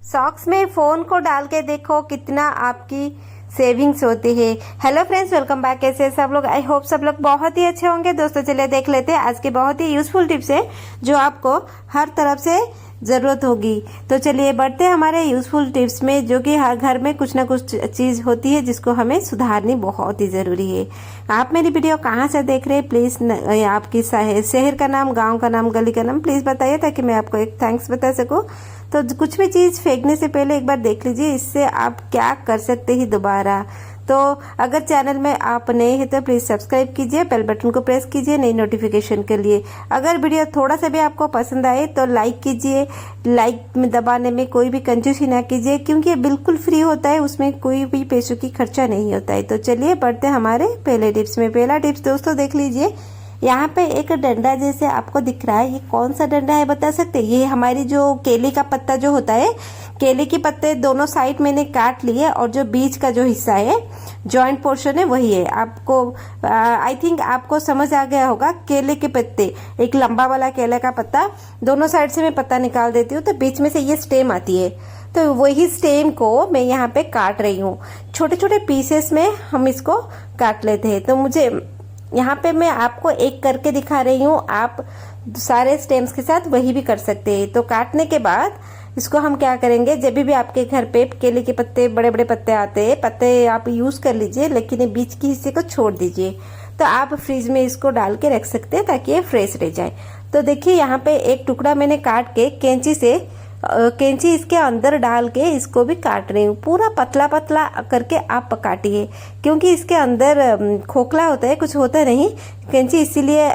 Socks में phone को डाल के देखो कितना आपकी सेविंग्स होती है। Hello friends, welcome back. कैसे हैं सब लोग? आई होप सब लोग बहुत ही अच्छे होंगे। दोस्तों चलिए देख लेते हैं आज के बहुत ही यूजफुल टिप्स है जो आपको हर तरफ से जरूरत होगी। तो चलिए बढ़ते हैं हमारे यूजफुल टिप्स में, जो कि हर घर में कुछ ना कुछ चीज होती है जिसको हमें सुधारनी बहुत ही जरूरी है। आप मेरी वीडियो कहाँ से देख रहे हैं प्लीज आपकी शहर का नाम, गांव का नाम, गली का नाम प्लीज बताइए ताकि मैं आपको एक थैंक्स बता सकूं। तो कुछ भी चीज फेंकने से पहले एक बार देख लीजिए इससे आप क्या कर सकते हैं दोबारा। तो अगर चैनल में आप नए हैं तो प्लीज सब्सक्राइब कीजिए, बेल बटन को प्रेस कीजिए नई नोटिफिकेशन के लिए। अगर वीडियो थोड़ा सा भी आपको पसंद आए तो लाइक कीजिए। लाइक में दबाने में कोई भी कंजूसी ना कीजिए क्योंकि ये बिल्कुल फ्री होता है, उसमें कोई भी पैसों की खर्चा नहीं होता है। तो चलिए बढ़ते हमारे पहले टिप्स में। पहला टिप्स दोस्तों देख लीजिए, यहाँ पे एक डंडा जैसे आपको दिख रहा है, ये कौन सा डंडा है बता सकते हैं? ये हमारी जो केले का पत्ता जो होता है, केले के पत्ते दोनों साइड मैंने काट लिए और जो बीच का जो हिस्सा है, जॉइंट पोर्शन है, वही है। आपको आई थिंक आपको समझ आ गया होगा। केले के पत्ते, एक लंबा वाला केले का पत्ता, दोनों साइड से मैं पत्ता निकाल देती हूँ तो बीच में से ये स्टेम आती है। तो वही स्टेम को मैं यहाँ पे काट रही हूँ। छोटे छोटे पीसेस में हम इसको काट लेते हैं। तो मुझे यहाँ पे मैं आपको एक करके दिखा रही हूँ, आप सारे स्टेम्स के साथ वही भी कर सकते हैं। तो काटने के बाद इसको हम क्या करेंगे, जब भी आपके घर पे केले के पत्ते, बड़े बड़े पत्ते आते हैं, पत्ते आप यूज कर लीजिए लेकिन बीच के हिस्से को छोड़ दीजिए। तो आप फ्रिज में इसको डाल के रख सकते हैं ताकि ये फ्रेश रह जाए। तो देखिए यहाँ पे एक टुकड़ा मैंने काट के कैंची इसके अंदर डाल के इसको भी काट रही हूँ। पूरा पतला पतला करके आप काटिए क्योंकि इसके अंदर खोखला होता है, कुछ होता नहीं। कैंची इसीलिए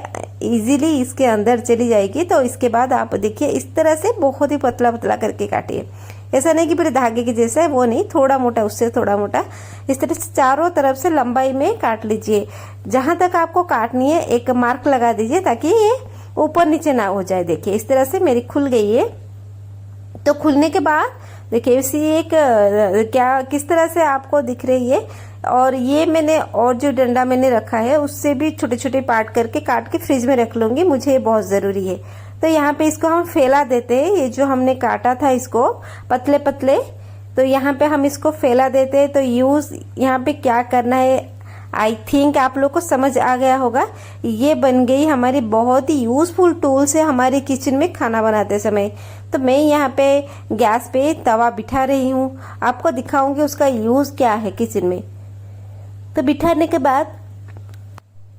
इजीली इसके अंदर चली जाएगी। तो इसके बाद आप देखिए इस तरह से बहुत ही पतला पतला करके काटिए। ऐसा नहीं कि पूरे धागे के जैसा है, वो नहीं, थोड़ा मोटा, उससे थोड़ा मोटा। इस तरह से चारों तरफ से लंबाई में काट लीजिए। जहां तक आपको काटनी है एक मार्क लगा दीजिए ताकि ये ऊपर नीचे ना हो जाए। देखिए इस तरह से मेरी खुल गई है। तो खुलने के बाद देखिए इसी एक क्या किस तरह से आपको दिख रही है। और ये मैंने और जो डंडा मैंने रखा है उससे भी छोटे छोटे पार्ट करके काट के फ्रिज में रख लूंगी, मुझे ये बहुत जरूरी है। तो यहाँ पे इसको हम फैला देते हैं, ये जो हमने काटा था इसको पतले पतले, तो यहाँ पे हम इसको फैला देते हैं। तो यूज यहाँ पे क्या करना है आई थिंक आप लोग को समझ आ गया होगा। ये बन गई हमारी बहुत ही यूजफुल टूल्स है हमारे किचन में खाना बनाते समय। तो मैं यहाँ पे गैस पे तवा बिठा रही हूँ, आपको दिखाऊंगी उसका यूज क्या है किचन में। तो बिठाने के बाद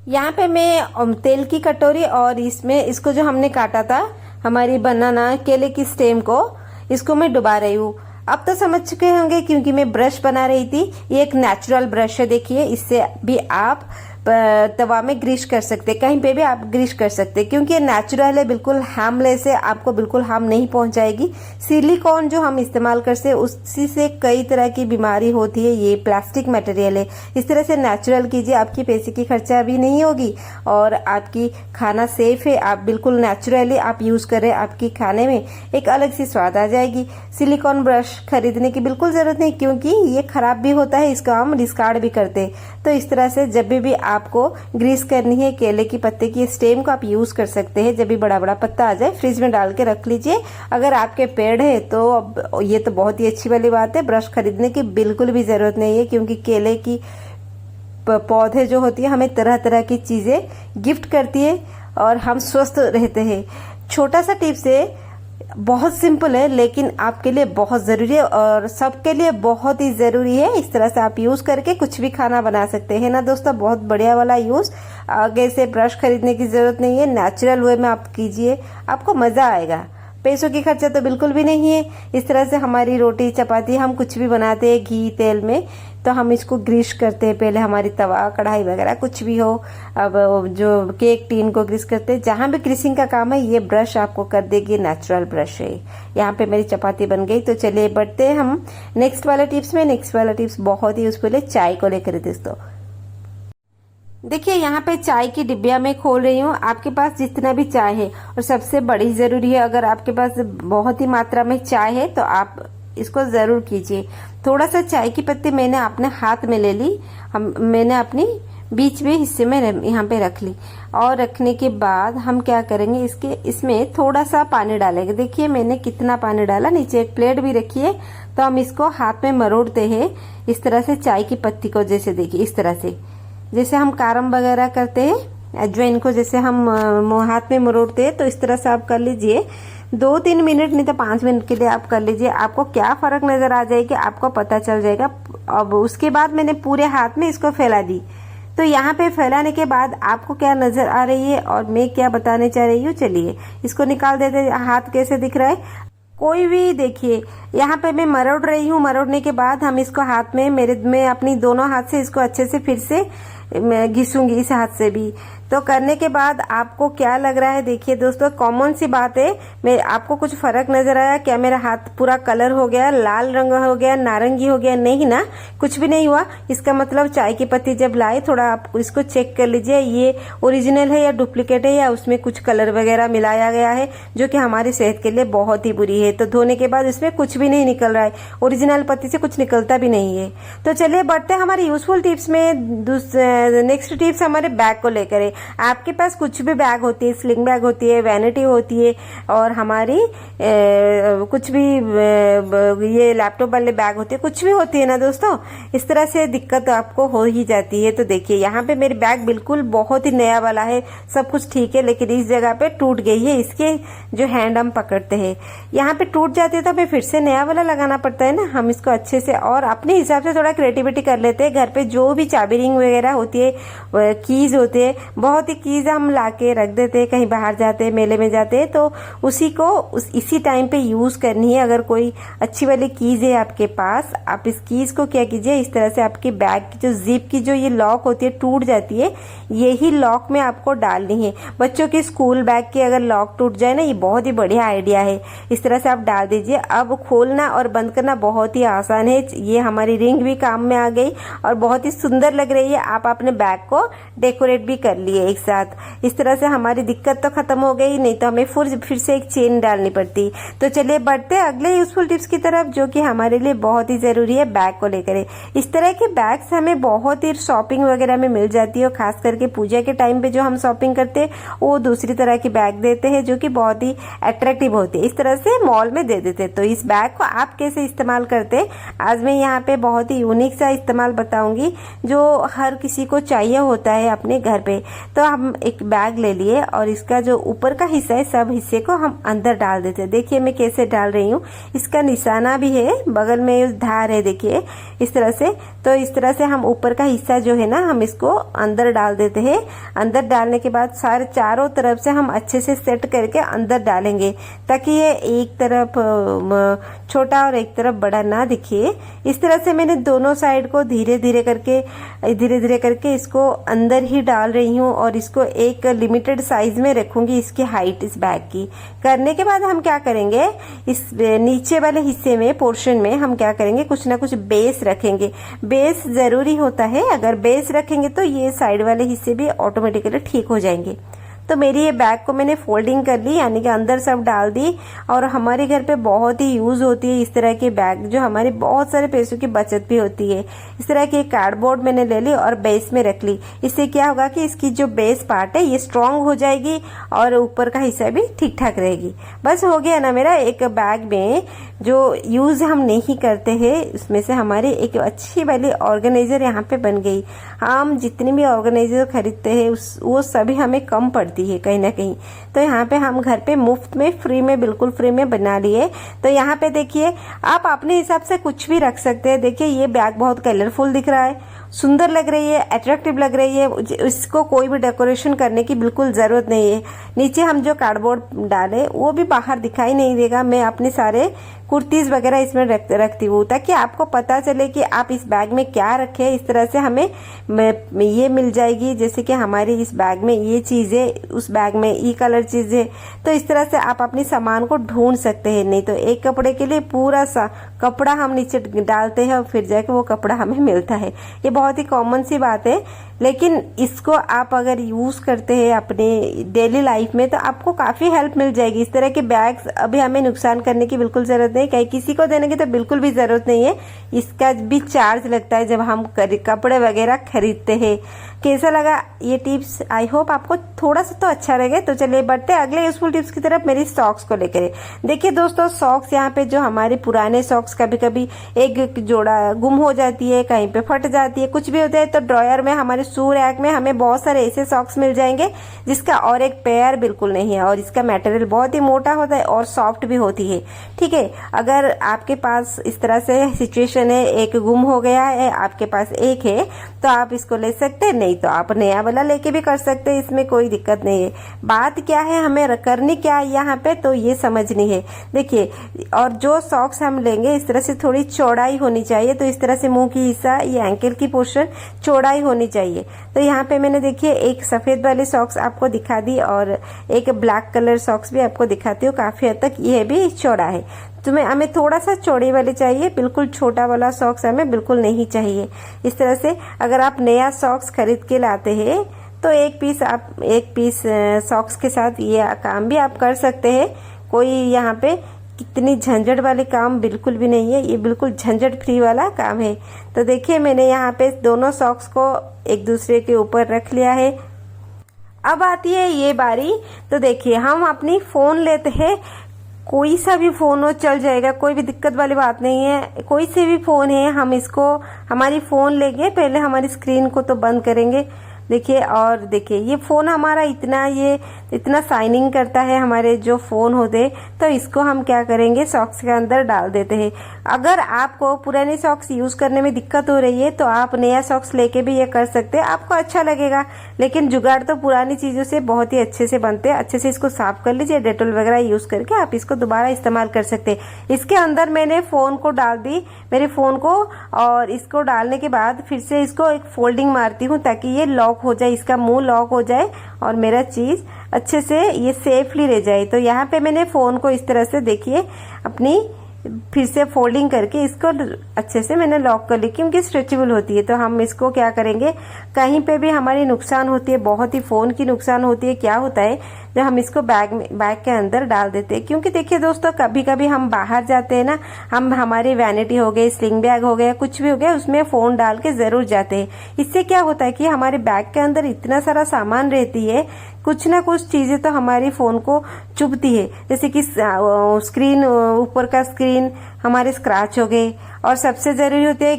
यहाँ पे मैं तेल की कटोरी और इसमें इसको जो हमने काटा था हमारी बनाना केले की स्टेम को, इसको मैं डुबा रही हूँ। अब तो समझ चुके होंगे क्योंकि मैं ब्रश बना रही थी। ये एक नेचुरल ब्रश है, देखिए इससे भी आप तवा में ग्रीस कर सकते, कहीं पे भी आप ग्रीस कर सकते क्योंकि ये नेचुरल है, बिल्कुल हार्मलेस है, आपको बिल्कुल हार्म नहीं पहुंचाएगी। सिलिकॉन जो हम इस्तेमाल करते हैं उसी से कई तरह की बीमारी होती है। ये प्लास्टिक मटेरियल है, इस तरह से नेचुरल कीजिए, आपकी पैसे की खर्चा भी नहीं होगी और आपकी खाना सेफ है। आप बिल्कुल नेचुरली आप यूज कर रहे हैं, आपकी खाने में एक अलग सी स्वाद आ जाएगी। सिलिकॉन ब्रश खरीदने की बिल्कुल जरूरत नहीं क्योंकि ये खराब भी होता है, इसका हम डिस्कार्ड भी करते। तो इस तरह से जब भी आपको ग्रीस करनी है केले की पत्ते की स्टेम को आप यूज कर सकते हैं। जब भी बड़ा बड़ा पत्ता आ जाए फ्रिज में डाल के रख लीजिए। अगर आपके पेड़ है तो ये तो बहुत ही अच्छी वाली बात है, ब्रश खरीदने की बिल्कुल भी जरूरत नहीं है क्योंकि केले की पौधे जो होती है हमें तरह तरह की चीजें गिफ्ट करती है और हम स्वस्थ रहते हैं। छोटा सा टिप्स है, बहुत सिंपल है लेकिन आपके लिए बहुत जरूरी है और सबके लिए बहुत ही जरूरी है। इस तरह से आप यूज करके कुछ भी खाना बना सकते हैं ना दोस्तों, बहुत बढ़िया वाला यूज। आगे से ब्रश खरीदने की जरूरत नहीं है, नेचुरल वे में आप कीजिए, आपको मजा आएगा। पैसों की खर्चा तो बिल्कुल भी नहीं है। इस तरह से हमारी रोटी चपाती हम कुछ भी बनाते हैं घी तेल में, तो हम इसको ग्रीस करते हैं पहले, हमारी तवा कढ़ाई वगैरह कुछ भी हो। अब जो केक टीन को ग्रीस करते हैं, जहां भी ग्रीसिंग का काम है ये ब्रश आपको कर देगी, नेचुरल ब्रश है। यहाँ पे मेरी चपाती बन गई। तो चलिए बढ़ते हैं हम नेक्स्ट वाले टिप्स में। नेक्स्ट वाला टिप्स बहुत ही यूजफुल है चाय को लेकर दोस्तों। देखिए यहाँ पे चाय की डिब्बिया में खोल रही हूँ। आपके पास जितना भी चाय है, और सबसे बड़ी जरूरी है अगर आपके पास बहुत ही मात्रा में चाय है तो आप इसको जरूर कीजिए। थोड़ा सा चाय की पत्ती मैंने अपने हाथ में ले ली, मैंने अपनी बीच में हिस्से में यहाँ पे रख ली। और रखने के बाद हम क्या करेंगे, इसमें थोड़ा सा पानी डालेंगे। देखिए मैंने कितना पानी डाला। नीचे एक प्लेट भी रखी है, तो हम इसको हाथ में मरोड़ते हैं इस तरह से, चाय की पत्ती को जैसे, देखिए इस तरह से, जैसे हम कारम वगैरह करते हैं, अजवाइन को जैसे हम हाथ में मरोड़ते हैं, तो इस तरह से आप कर लीजिए। 2-3 मिनट नहीं तो 5 मिनट के लिए आप कर लीजिए। आपको क्या फर्क नजर आ जाएगी आपको पता चल जाएगा। अब उसके बाद मैंने पूरे हाथ में इसको फैला दी। तो यहाँ पे फैलाने के बाद आपको क्या नजर आ रही है और मैं क्या बताने चाह रही हूँ, चलिए इसको निकाल देते हैं। हाथ कैसे दिख रहा है कोई भी, देखिए यहाँ पे मैं मरोड़ रही हूँ। मरोड़ने के बाद हम इसको हाथ में, मैं अपनी दोनों हाथ से इसको अच्छे से फिर से घिसूंगी, इस हाथ से भी। तो करने के बाद आपको क्या लग रहा है, देखिए दोस्तों कॉमन सी बात है, मैं आपको कुछ फर्क नजर आया क्या? मेरा हाथ पूरा कलर हो गया, लाल रंग हो गया, नारंगी हो गया? नहीं ना, कुछ भी नहीं हुआ। इसका मतलब चाय की पत्ती जब लाए, थोड़ा आप इसको चेक कर लीजिए ये ओरिजिनल है या डुप्लीकेट है, या उसमें कुछ कलर वगैरह मिलाया गया है जो कि हमारी सेहत के लिए बहुत ही बुरी है। तो धोने के बाद इसमें कुछ भी नहीं निकल रहा है, ओरिजिनल पत्ती से कुछ निकलता भी नहीं है। तो चलिए बढ़ते हैं हमारे यूजफुल टिप्स में। नेक्स्ट टिप्स हमारे बैग को लेकर है। आपके पास कुछ भी बैग होती है, स्लिंग बैग होती है, वैनिटी होती है, और हमारी कुछ भी ये लैपटॉप वाले बैग होते हैं, कुछ भी होती है ना दोस्तों, इस तरह से दिक्कत आपको हो ही जाती है। तो देखिए यहाँ पे मेरी बैग बिल्कुल बहुत ही नया वाला है, सब कुछ ठीक है, लेकिन इस जगह पे टूट गई है। इसके जो हैंड हम पकड़ते हैं यहाँ पे टूट जाती है, तो हमें फिर से नया वाला लगाना पड़ता है ना। हम इसको अच्छे से और अपने हिसाब से थोड़ा क्रिएटिविटी कर लेते हैं। घर पे जो भी चाबी रिंग वगैरह होती है, कीज होते हैं, बहुत ही कीज हम लाके रख देते हैं, कहीं बाहर जाते हैं, मेले में जाते हैं, तो उसी को इसी टाइम पे यूज करनी है। अगर कोई अच्छी वाली कीज है आपके पास, आप इस कीज को क्या कीजिए, इस तरह से आपकी बैग की जो जिप की जो ये लॉक होती है टूट जाती है, यही लॉक में आपको डालनी है। बच्चों के स्कूल बैग की अगर लॉक टूट जाए ना, ये बहुत ही बढ़िया आइडिया है। इस तरह से आप डाल दीजिए। अब खोलना और बंद करना बहुत ही आसान है। ये हमारी रिंग भी काम में आ गई और बहुत ही सुंदर लग रही है। आप अपने बैग को डेकोरेट भी कर लिए एक साथ। इस तरह से हमारी दिक्कत तो खत्म हो गई, नहीं तो हमें फिर से एक चेन डालनी पड़ती। तो चलिए बढ़ते अगले यूजफुल टिप्स की तरफ, जो कि हमारे लिए बहुत ही जरूरी है बैग को लेकर। इस तरह के बैग्स हमें बहुत ही शॉपिंग वगैरह में मिल जाती है, और खास करके पूजा के टाइम पे जो हम शॉपिंग करते हैं वो दूसरी तरह की बैग देते हैं जो कि बहुत ही अट्रैक्टिव होती है। इस तरह से मॉल में दे देते हैं। तो इस बैग को आप कैसे इस्तेमाल करते हैं, आज मैं यहाँ पे बहुत ही यूनिक सा इस्तेमाल बताऊंगी जो हर किसी को चाहिए होता है अपने घर पे। तो हम एक बैग ले लिए और इसका जो ऊपर का हिस्सा है, सब हिस्से को हम अंदर डाल देते हैं। देखिए मैं कैसे डाल रही हूँ, इसका निशाना भी है, बगल में धार है, देखिए इस तरह से। तो इस तरह से हम ऊपर का हिस्सा जो है ना, हम इसको अंदर डाल देते हैं। अंदर डालने के बाद सारे चारों तरफ से हम अच्छे से सेट करके अंदर डालेंगे, ताकि ये एक तरफ छोटा और एक तरफ बड़ा ना दिखे। इस तरह से मैंने दोनों साइड को धीरे धीरे करके इसको अंदर ही डाल रही हूँ, और इसको एक लिमिटेड साइज में रखूंगी, इसकी हाइट इस बैग की। करने के बाद हम क्या करेंगे, इस नीचे वाले हिस्से में, पोर्शन में हम क्या करेंगे, कुछ ना कुछ बेस रखेंगे। बेस जरूरी होता है, अगर बेस रखेंगे तो ये साइड वाले हिस्से भी ऑटोमेटिकली ठीक हो जाएंगे। तो मेरी ये बैग को मैंने फोल्डिंग कर ली, यानी कि अंदर सब डाल दी। और हमारे घर पे बहुत ही यूज होती है इस तरह के बैग, जो हमारे बहुत सारे पैसों की बचत भी होती है। इस तरह की कार्डबोर्ड मैंने ले ली और बेस में रख ली। इससे क्या होगा कि इसकी जो बेस पार्ट है ये स्ट्रांग हो जाएगी और ऊपर का हिस्सा भी ठीक ठाक रहेगी। बस हो गया ना मेरा एक बैग में जो यूज हम नहीं करते हैं, उसमें से हमारी एक अच्छी वाली ऑर्गेनाइजर यहाँ पे बन गई। हम जितनी भी ऑर्गेनाइजर खरीदते हैं वो सभी हमें कम पड़ती है कहीं ना कहीं। तो यहाँ पे हम घर पे मुफ्त में, फ्री में, बिल्कुल फ्री में बना लिए। तो यहाँ पे देखिए आप अपने हिसाब से कुछ भी रख सकते हैं। देखिए ये बैग बहुत कलरफुल दिख रहा है, सुंदर लग रही है, अट्रैक्टिव लग रही है। इसको कोई भी डेकोरेशन करने की बिल्कुल जरूरत नहीं है। नीचे हम जो कार्डबोर्ड डाले वो भी बाहर दिखाई नहीं देगा। मैं अपने सारे कुर्तीज वगैरह इसमें रखती हूँ, ताकि आपको पता चले कि आप इस बैग में क्या रखे। इस तरह से हमें ये मिल जाएगी, जैसे कि हमारी इस बैग में ये चीज है, उस बैग में ये कलर चीज है। तो इस तरह से आप अपनी सामान को ढूंढ सकते हैं। नहीं तो एक कपड़े के लिए पूरा सा कपड़ा हम नीचे डालते हैं और फिर जाके वो कपड़ा हमें मिलता है। ये बहुत ही कॉमन सी बात है, लेकिन इसको आप अगर यूज करते हैं अपने डेली लाइफ में तो आपको काफी हेल्प मिल जाएगी। इस तरह के बैग्स अभी हमें नुकसान करने की बिल्कुल जरूरत नहीं, कहीं किसी को देने की तो बिल्कुल भी जरूरत नहीं है। इसका भी चार्ज लगता है जब हम कपड़े वगैरह खरीदते हैं। कैसा लगा ये टिप्स? आई होप आपको थोड़ा सा तो अच्छा लगे। तो चलिए बढ़ते अगले यूजफुल टिप्स की तरफ, मेरी सॉक्स को लेकर। देखिए दोस्तों, सॉक्स यहाँ पे जो हमारे पुराने सॉक्स कभी कभी एक जोड़ा गुम हो जाती है, कहीं पे फट जाती है, कुछ भी होता है, तो ड्रॉयर में हमारे शू रैक में हमें बहुत सारे ऐसे सॉक्स मिल जाएंगे जिसका और एक पेयर बिल्कुल नहीं है, और इसका मटेरियल बहुत ही मोटा होता है और सॉफ्ट भी होती है। ठीक है, अगर आपके पास इस तरह से सिचुएशन है, एक गुम हो गया है, आपके पास एक है, तो आप इसको ले सकते हैं, नहीं तो आप नया वाला लेके भी कर सकते हैं, इसमें कोई दिक्कत नहीं है। बात क्या है, हमें करनी क्या है यहाँ पे, तो ये समझनी है। देखिए, और जो सॉक्स हम लेंगे इस तरह से थोड़ी चौड़ाई होनी चाहिए, तो इस तरह से मुंह की हिस्सा, ये एंकल की पोर्शन चौड़ाई होनी चाहिए। तो यहाँ पे मैंने देखिए एक सफेद वाली सॉक्स आपको दिखा दी और एक ब्लैक कलर सॉक्स भी आपको दिखाती हूँ, काफी हद तक ये भी चौड़ा है। तुम्हें हमें थोड़ा सा चौड़ी वाली चाहिए, बिल्कुल छोटा वाला सॉक्स हमें बिल्कुल नहीं चाहिए। इस तरह से अगर आप नया सॉक्स खरीद के लाते हैं तो एक पीस सॉक्स के साथ ये काम भी आप कर सकते हैं। कोई यहाँ पे कितनी झंझट वाले काम बिल्कुल भी नहीं है, ये बिल्कुल झंझट फ्री वाला काम है। तो देखिए मैंने यहाँ पे दोनों सॉक्स को एक दूसरे के ऊपर रख लिया है। अब आती है ये बारी, तो देखिए हम अपनी फोन लेते हैं, कोई सा भी फोन हो चल जाएगा, कोई भी दिक्कत वाली बात नहीं है। कोई से भी फोन है, हम इसको हमारी फोन लेंगे, पहले हमारी स्क्रीन को तो बंद करेंगे। देखिए, और देखिए ये फोन हमारा इतना शाइनिंग करता है, हमारे जो फोन होते, तो इसको हम क्या करेंगे, सॉक्स के अंदर डाल देते हैं। अगर आपको पुराने सॉक्स यूज करने में दिक्कत हो रही है तो आप नया सॉक्स लेके भी ये कर सकते हैं, आपको अच्छा लगेगा। लेकिन जुगाड़ तो पुरानी चीजों से बहुत ही अच्छे से बनते हैं। अच्छे से इसको साफ कर लीजिए, डेटॉल वगैरह यूज करके आप इसको दोबारा इस्तेमाल कर सकते हैं। इसके अंदर मैंने फोन को डाल दी, मेरे फोन को, और इसको डालने के बाद फिर से इसको एक फोल्डिंग मारती हूँ ताकि ये लॉक हो जाए, इसका मुंह लॉक हो जाए और मेरा चीज अच्छे से ये सेफली रह जाए। तो यहाँ पे मैंने फोन को इस तरह से देखिए अपनी फिर से फोल्डिंग करके इसको अच्छे से मैंने लॉक कर ली, क्योंकि स्ट्रेचेबल होती है। तो हम इसको क्या करेंगे, कहीं पे भी हमारी नुकसान होती है, बहुत ही फोन की नुकसान होती है। क्या होता है, जब हम इसको बैग के अंदर डाल देते हैं, क्योंकि देखिए दोस्तों कभी कभी हम बाहर जाते हैं ना, हम हमारी वैनिटी हो गई, स्लिंग बैग हो गया, कुछ भी हो गया, उसमें फोन डाल के जरूर जाते हैं। इससे क्या होता है कि हमारे बैग के अंदर इतना सारा सामान रहती है, कुछ ना कुछ चीजें तो हमारी फोन को चुभती है, जैसे कि स्क्रीन, ऊपर का स्क्रीन हमारे स्क्रैच हो गए, और सबसे जरूरी होती है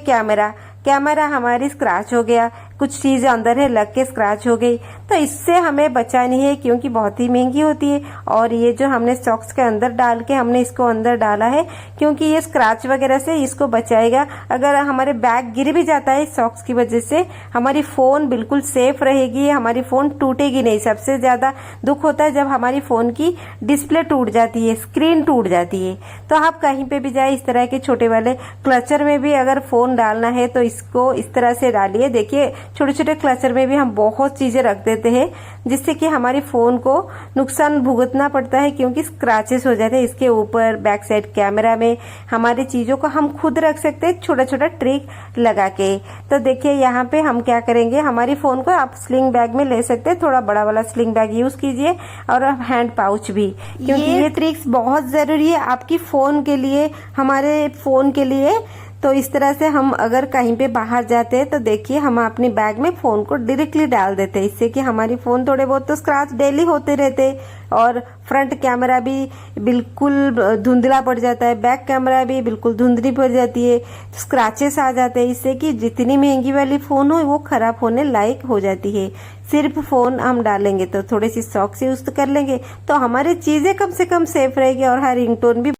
कैमरा हमारी स्क्रैच हो गया, कुछ चीजें अंदर है लग के स्क्रैच हो गई। तो इससे हमें बचानी है, क्योंकि बहुत ही महंगी होती है। और ये जो हमने सॉक्स के अंदर डाल के हमने इसको अंदर डाला है, क्योंकि ये स्क्रैच वगैरह से इसको बचाएगा। अगर हमारे बैग गिर भी जाता है सॉक्स की वजह से, हमारी फोन बिल्कुल सेफ रहेगी, हमारी फोन टूटेगी नहीं। सबसे ज्यादा दुख होता है जब हमारी फोन की डिस्प्ले टूट जाती है, स्क्रीन टूट जाती है। तो आप कहीं पे भी जाए, इस तरह के छोटे वाले क्लचर में भी अगर फोन डालना है तो इसको इस तरह से डालिए। देखिए छोटे छोटे क्लचर में भी हम बहुत चीजें रख देते हैं, जिससे कि हमारी फोन को नुकसान भुगतना पड़ता है, क्योंकि स्क्रैचेस हो जाते हैं। इसके ऊपर बैक साइड कैमरा में हमारी चीजों को हम खुद रख सकते हैं, छोटा छोटा ट्रिक लगा के। तो देखिए यहाँ पे हम क्या करेंगे, हमारी फोन को आप स्लिंग बैग में ले सकते हैं, थोड़ा बड़ा वाला स्लिंग बैग यूज कीजिए, और हैंड पाउच भी, क्योंकि ये ट्रिक्स बहुत जरूरी है आपकी फोन के लिए, हमारे फोन के लिए। तो इस तरह से हम अगर कहीं पे बाहर जाते हैं तो देखिए हम अपने बैग में फोन को डायरेक्टली डाल देते हैं, इससे कि हमारी फोन थोड़े बहुत तो स्क्रैच डेली होते रहते, और फ्रंट कैमरा भी बिल्कुल धुंधला पड़ जाता है, बैक कैमरा भी बिल्कुल धुंधली पड़ जाती है, स्क्रैचेस आ जाते हैं, इससे कि जितनी महंगी वाली फोन हो वो खराब होने लायक हो जाती है। सिर्फ फोन हम डालेंगे तो थोड़ी सी सॉक्स यूज कर लेंगे तो हमारी चीजें कम से कम सेफ रहेगी, और हर रिंगटोन भी